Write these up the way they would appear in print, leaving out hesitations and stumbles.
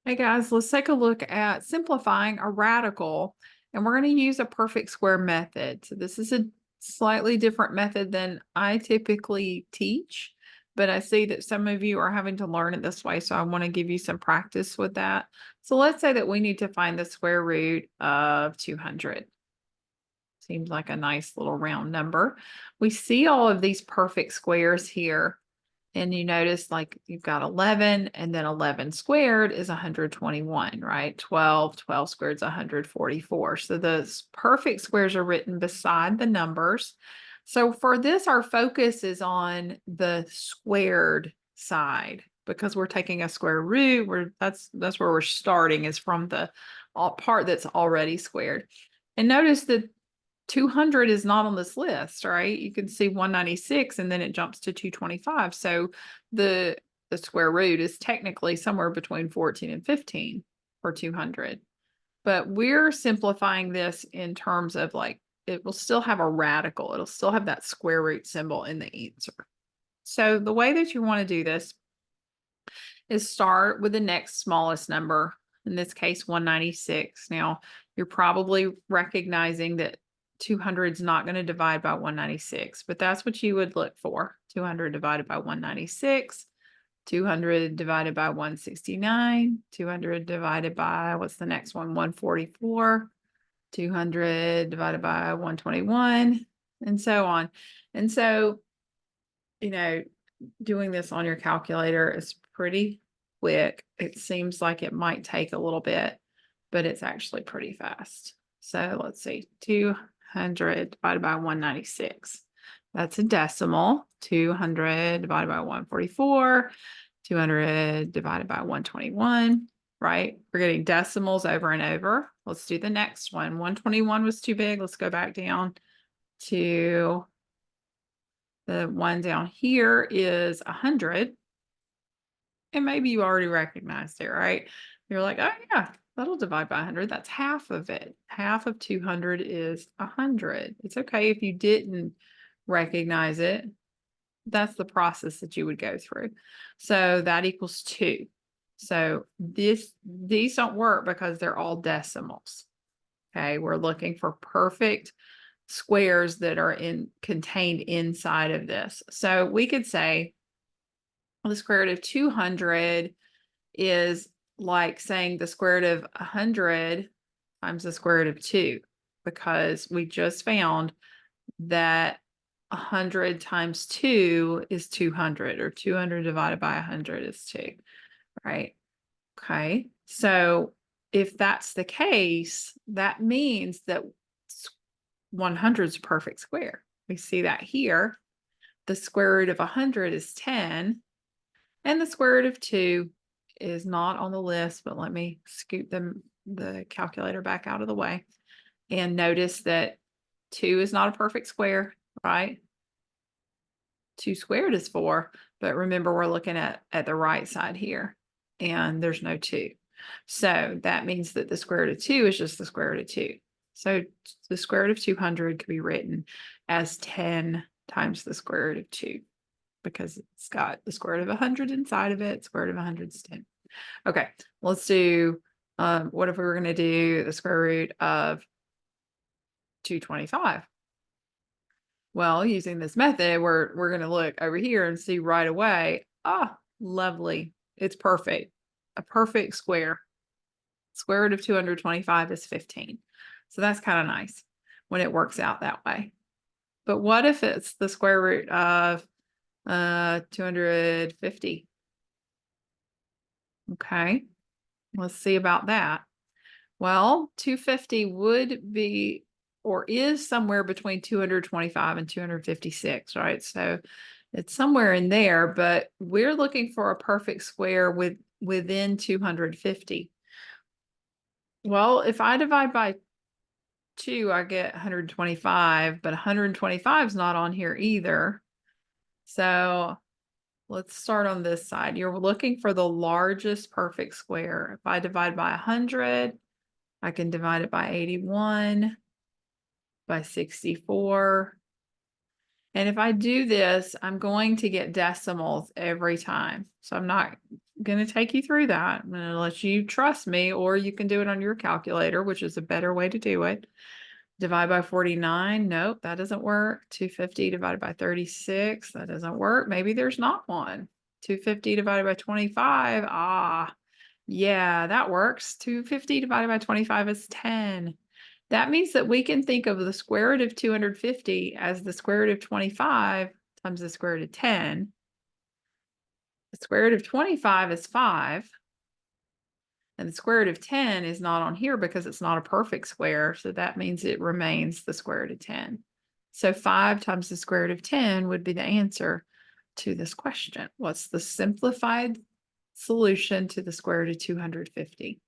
Hey guys, let's take a look at simplifying a radical, and we're going to use a perfect square method. So this is a slightly different method than I typically teach, but I see that some of you are having to learn it this way, so I want to give you some practice with that. So let's say that we need to find the square root of 200. Seems like a nice little round number. We see all of these perfect squares here. And you notice like you've got 11 and then 11 squared is 121, right? 12 squared is 144. So the perfect squares are written beside the numbers. So for this, our focus is on the squared side because we're taking a square root. That's where we're starting, is from the part that's already squared. And notice that 200 is not on this list, right? You can see 196 and then it jumps to 225. So the square root is technically somewhere between 14 and 15 for 200. But we're simplifying this in terms of like, it will still have a radical. It'll still have that square root symbol in the answer. So the way that you want to do this is start with the next smallest number, in this case 196. Now, you're probably recognizing that 200 is not going to divide by 196, but that's what you would look for. 200 divided by 196, 200 divided by 169, 200 divided by, what's the next one? 144, 200 divided by 121, and so on. And so, you know, doing this on your calculator is pretty quick. It seems like it might take a little bit, but it's actually pretty fast. So let's see, 200 divided by 196. That's a decimal. 200 divided by 144, 200 divided by 121, right? We're getting decimals over and over. Let's do the next one. 121 was too big. Let's go back down to the one down here is 100. And maybe you already recognized it, right? You're like, oh yeah, that'll divide by 100. That's half of it. Half of 200 is 100. It's okay if you didn't recognize it. That's the process that you would go through. So that equals 2. So these don't work because they're all decimals. Okay, we're looking for perfect squares that are contained inside of this. So we could say the square root of 200 is like saying the square root of 100 times the square root of 2, because we just found that 100 times 2 is 200, or 200 divided by 100 is 2, right? Okay, so if that's the case, that means that 100 is a perfect square. We see that here. The square root of 100 is 10, and the square root of 2 is not on the list, but let me scoot the calculator back out of the way. And notice that 2 is not a perfect square, right? 2 squared is 4, but remember we're looking at the right side here, and there's no 2. So that means that the square root of 2 is just the square root of 2. So the square root of 200 could be written as 10 times the square root of 2, because it's got the square root of 100 inside of it. Square root of 100 is 10. Okay, let's do, what if we were going to do the square root of 225? Well, using this method, we're going to look over here and see right away, ah, lovely. It's perfect. A perfect square. Square root of 225 is 15. So that's kind of nice when it works out that way. But what if it's the square root of 250? Okay, let's see about that. Well, 250 would be, or is, somewhere between 225 and 256, right? So it's somewhere in there, but we're looking for a perfect square within 250. Well, if I divide by 2, I get 125, but 125 is not on here either. So let's start on this side. You're looking for the largest perfect square. If I divide by 100, I can divide it by 81, by 64, And if I do this, I'm going to get decimals every time. So I'm not going to take you through that. I'm going to let you trust me, or you can do it on your calculator, which is a better way to do it. Divide by 49. Nope, that doesn't work. 250 divided by 36. That doesn't work. Maybe there's not one. 250 divided by 25. Ah, yeah, that works. 250 divided by 25 is 10. That means that we can think of the square root of 250 as the square root of 25 times the square root of 10. The square root of 25 is 5. And the square root of 10 is not on here because it's not a perfect square. So that means it remains the square root of 10. So 5 times the square root of 10 would be the answer to this question. What's the simplified solution to the square root of 250?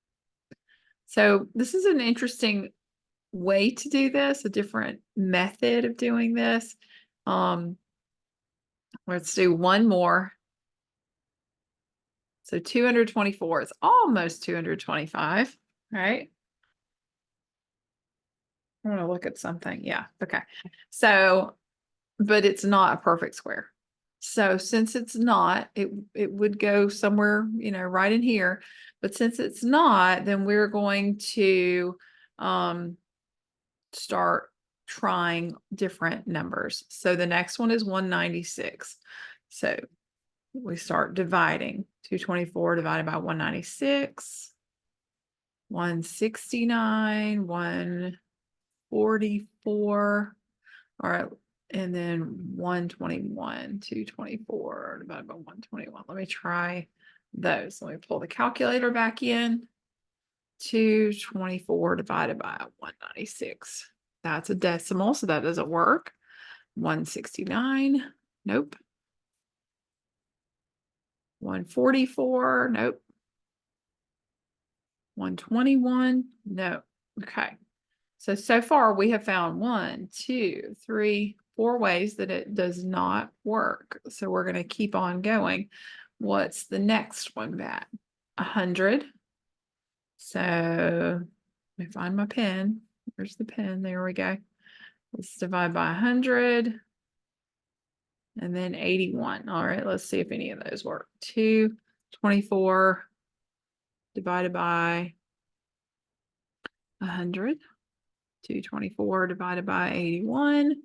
So this is an interesting way to do this, a different method of doing this. Let's do one more. So 224 is almost 225, right? I want to look at something. Yeah. Okay. So, but it's not a perfect square. So since it's not, it would go somewhere, right in here. But since it's not, then we're going to start trying different numbers. So the next one is 196. So we start dividing. 224 divided by 196, 169, 144. All right. And then 121, 224 divided by 121. Let me try those. Let me pull the calculator back in. 224 divided by 196. That's a decimal, so that doesn't work. 169. Nope. 144. Nope. 121. No. Okay. So far we have found 1, 2, 3, 4 ways that it does not work. So we're going to keep on going. What's the next one back? 100. So let me find my pen. Where's the pen? There we go. Let's divide by 100. And then 81. All right, let's see if any of those work. 224 divided by 100. 224 divided by 81.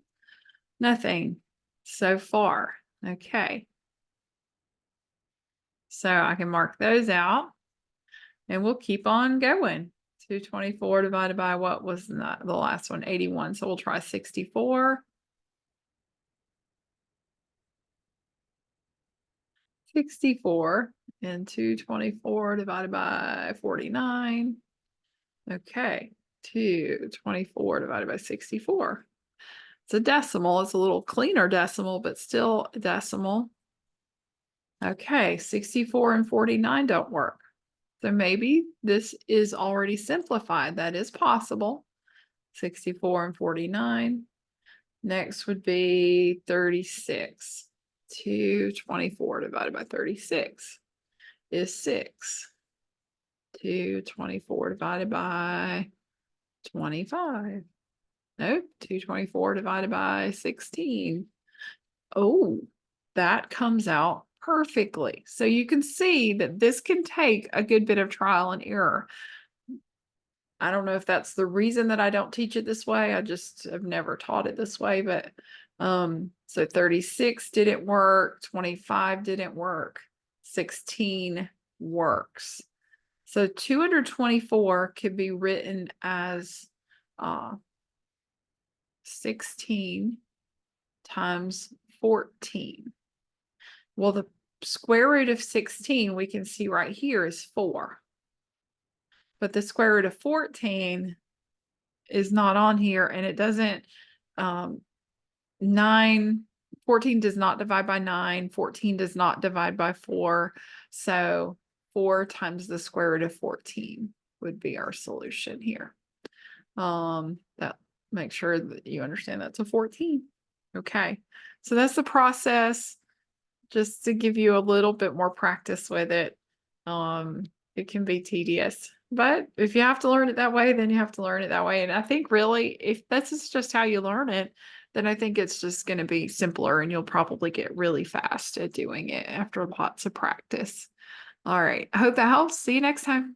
Nothing so far. Okay. So I can mark those out and we'll keep on going. 224 divided by what was the last one? 81. So we'll try 64. 64 and 224 divided by 49. Okay. 224 divided by 64. It's a decimal. It's a little cleaner decimal, but still a decimal. Okay, 64 and 49 don't work. So maybe this is already simplified. That is possible. 64 and 49. Next would be 36. 224 divided by 36 is 6. 224 divided by 25. Nope, 224 divided by 16. Oh, that comes out perfectly. So you can see that this can take a good bit of trial and error. I don't know if that's the reason that I don't teach it this way. I just have never taught it this way, but so 36 didn't work, 25 didn't work, 16 works. So 224 could be written as 16 times 14. Well, the square root of 16 we can see right here is 4. But the square root of 14 is not on here, and it doesn't 14 does not divide by 9, 14 does not divide by 4. So 4 times the square root of 14 would be our solution here. That make sure that you understand that's a 14. Okay, so that's the process, just to give you a little bit more practice with it. It can be tedious, but if you have to learn it that way, then you have to learn it that way. And I think really, if this is just how you learn it, then I think it's just going to be simpler and you'll probably get really fast at doing it after lots of practice. All right. I hope that helps. See you next time.